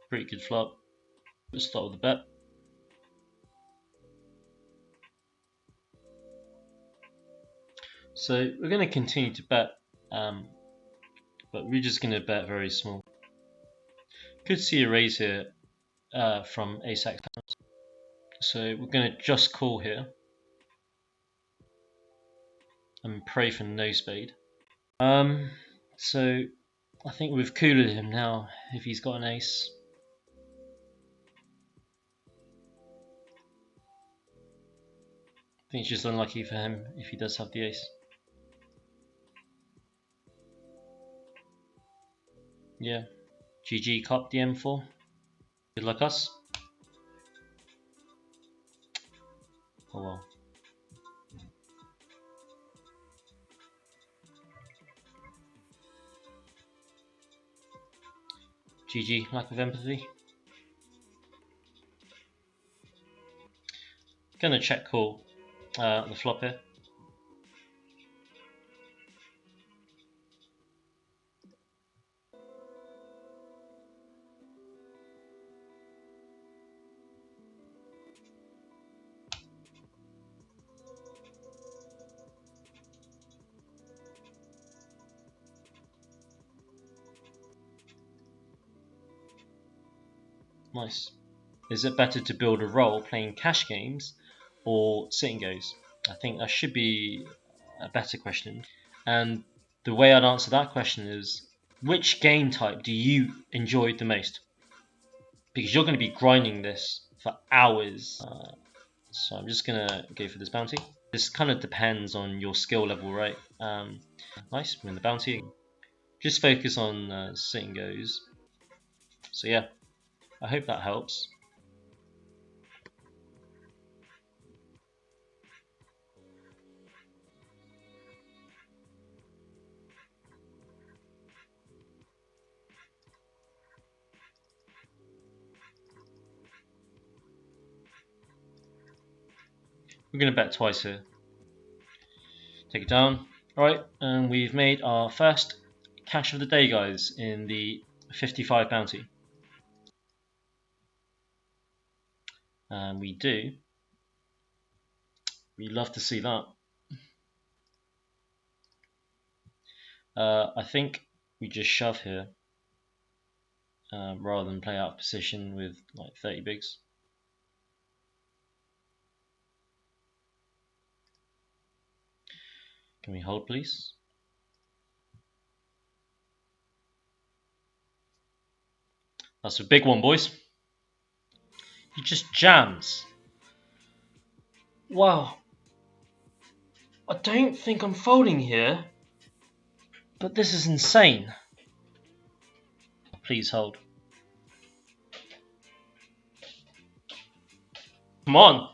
Pretty good flop. Let's start with the bet. So we're going to continue to bet, but we're just going to bet very small. Could see a raise here from ace-x. So we're going to just call here and pray for no spade. So I think we've cooled him now if he's got an ace. I think it's just unlucky for him if he does have the ace. Yeah, GG cop the M4. Good luck us. Oh well. GG, lack of empathy. Gonna check call the flop here. Nice. Is it better to build a role playing cash games or sitting goes? I think that should be a better question. And the way I'd answer that question is, which game type do you enjoy the most? Because you're going to be grinding this for hours. So I'm just going to go for this bounty. This kind of depends on your skill level, right? Nice, win the bounty. Just focus on sitting goes. So yeah, I hope that helps. We're going to bet twice here. Take it down. Alright, and we've made our first cash of the day, guys, in the 55 bounty. And we do. We love to see that. I think we just shove here rather than play out of position with like 30 bigs. Can we hold, please? That's a big one, boys. He just jams. Wow. I don't think I'm folding here, but this is insane. Please hold. Come on.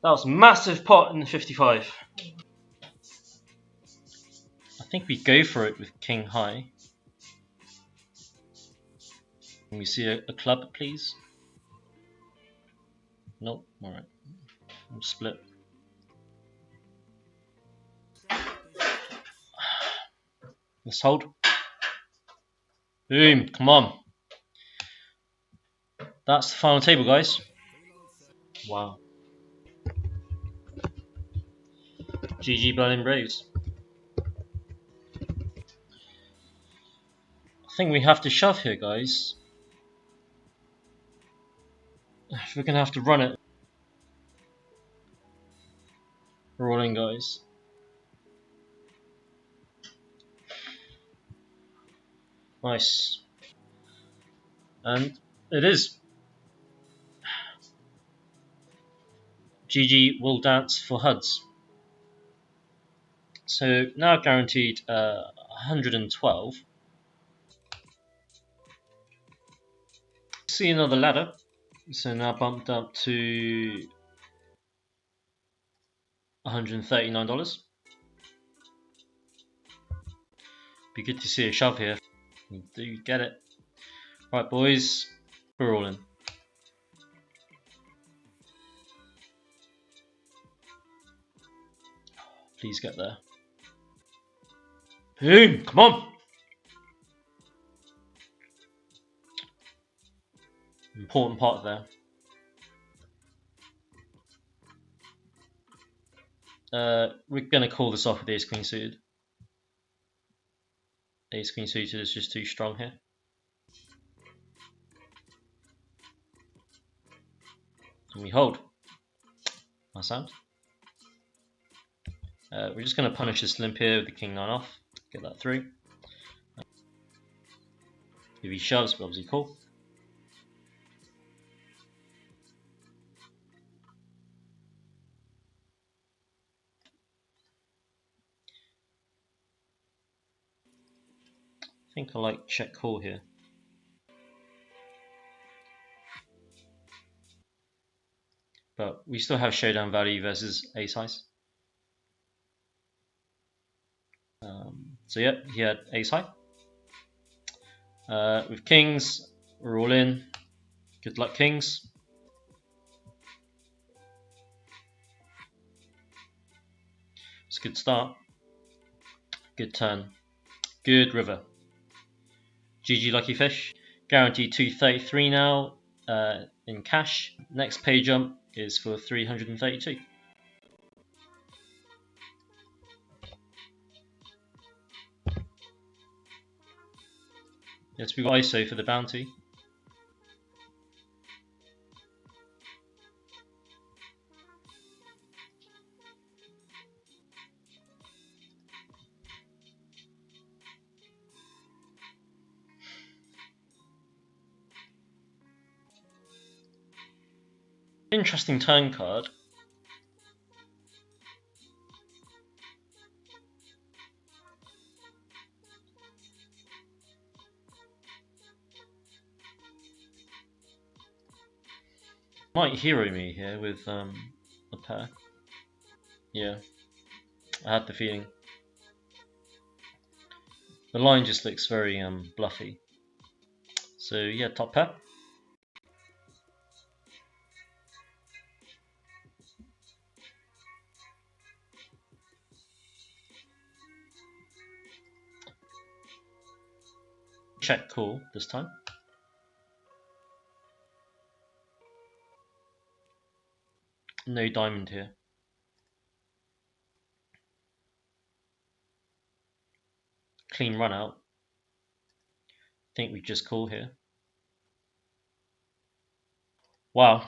That was a massive pot in the 55. I think we go for it with king high. Can we see a club, please? Nope. Alright. We'll split. Let's hold. Boom. Come on. That's the final table, guys. Wow. GG Berlin Braves. I think we have to shove here, guys. We're going to have to run it. We're all in, guys. Nice. And it is. GG will dance for HUDs. So now guaranteed 112. See another ladder. So now bumped up to $139. Be good to see a shove here. We do get it. Right, boys, we're all in. Please get there. Boom! Come on! important part there. We're going to call this off with ace queen suited. Ace queen suited is just too strong here. And we hold. Nice hand. We're just going to punish this limp here with the king 9 off. Get that through. If he shoves, we'll obviously call. I think I like check call here. But we still have showdown value versus ace highs. So yep, he had ace high. With kings, we're all in. Good luck, kings. It's a good start. Good turn. Good river. GG lucky fish. Guaranteed 233 now in cash. Next pay jump is for 332. Yes, we got ISO for the bounty. Interesting turn card. Might hero me here with a pair. Yeah, I had the feeling. The line just looks very bluffy. So yeah, top pair. Check call this time. No diamond here. Clean run out. I think we just call here. Wow,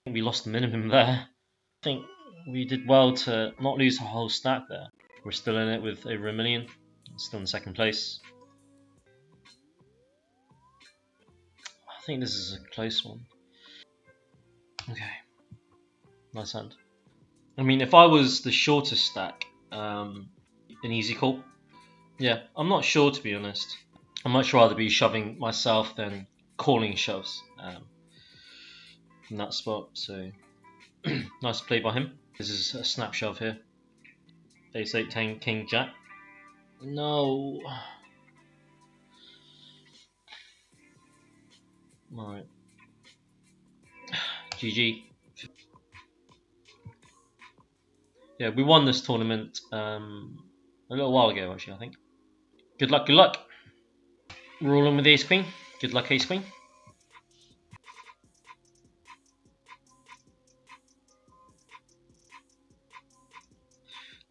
we lost the minimum there. I think we did well to not lose a whole stack there. We're still in it with over 1 million. Still in second place. I think this is a close one. Okay, nice hand. I mean, if I was the shortest stack, an easy call. Yeah, I'm not sure to be honest. I'd much rather be shoving myself than calling shoves in that spot. So nice play by him. This is a snap shove here. Ace 8, 10, king, jack. No. Alright. GG. Yeah, we won this tournament a little while ago actually, I think. Good luck, good luck. We're all in with ace queen. Good luck, ace queen.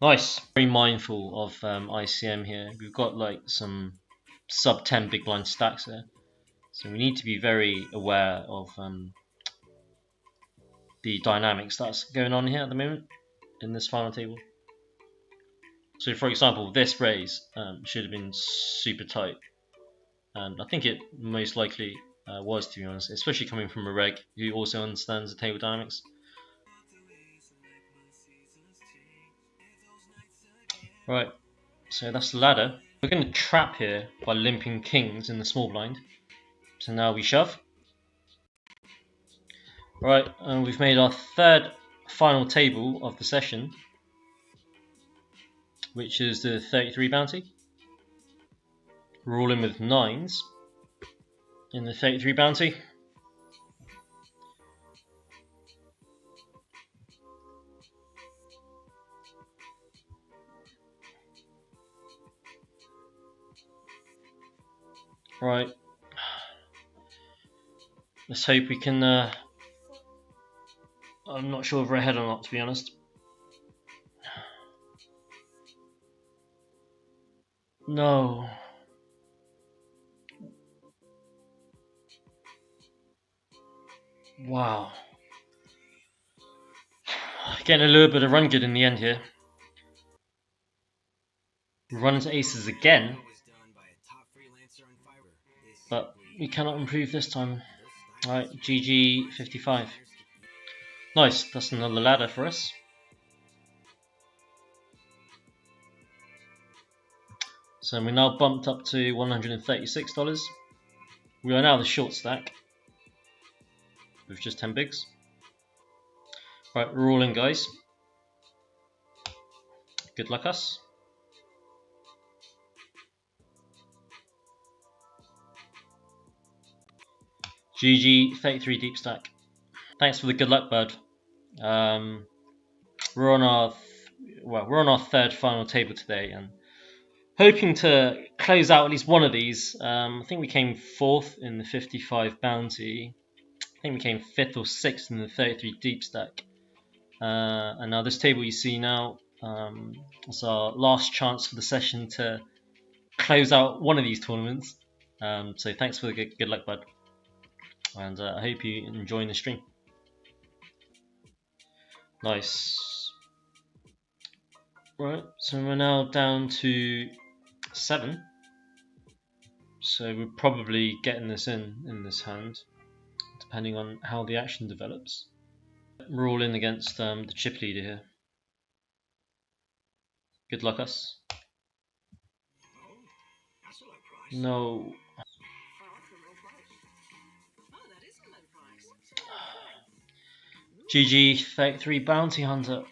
Nice. Very mindful of ICM here. We've got like some sub 10 big blind stacks there. So we need to be very aware of the dynamics that's going on here at the moment in this final table. So for example, this raise should have been super tight. And I think it most likely was, to be honest, especially coming from a reg who also understands the table dynamics. Right, so that's the ladder. We're going to trap here by limping kings in the small blind. So now we shove. Right, and we've made our third final table of the session, which is the 33 bounty. We're all in with 9s in the 33 bounty. Right. Let's hope we can. I'm not sure if we're ahead or not, to be honest. No. Wow. Getting a little bit of run good in the end here. Run into aces again. But we cannot improve this time. Alright, GG 55. Nice, that's another ladder for us. So we're now bumped up to $136. We are now the short stack with just 10 bigs. Right, we're all in, guys. Good luck us. GG 33 deep stack. Thanks for the good luck, bud. We're on our third final table today, and hoping to close out at least one of these. I think we came 4th in the 55 bounty. I think we came 5th or 6th in the 33 deep stack. And now this table you see now is our last chance for the session to close out one of these tournaments. So thanks for the good luck, bud, and I hope you enjoying the stream. Nice. Right, so we're now down to 7. So we're probably getting this in this hand, depending on how the action develops. We're all in against the chip leader here. Good luck us. No. GG 33 bounty hunter.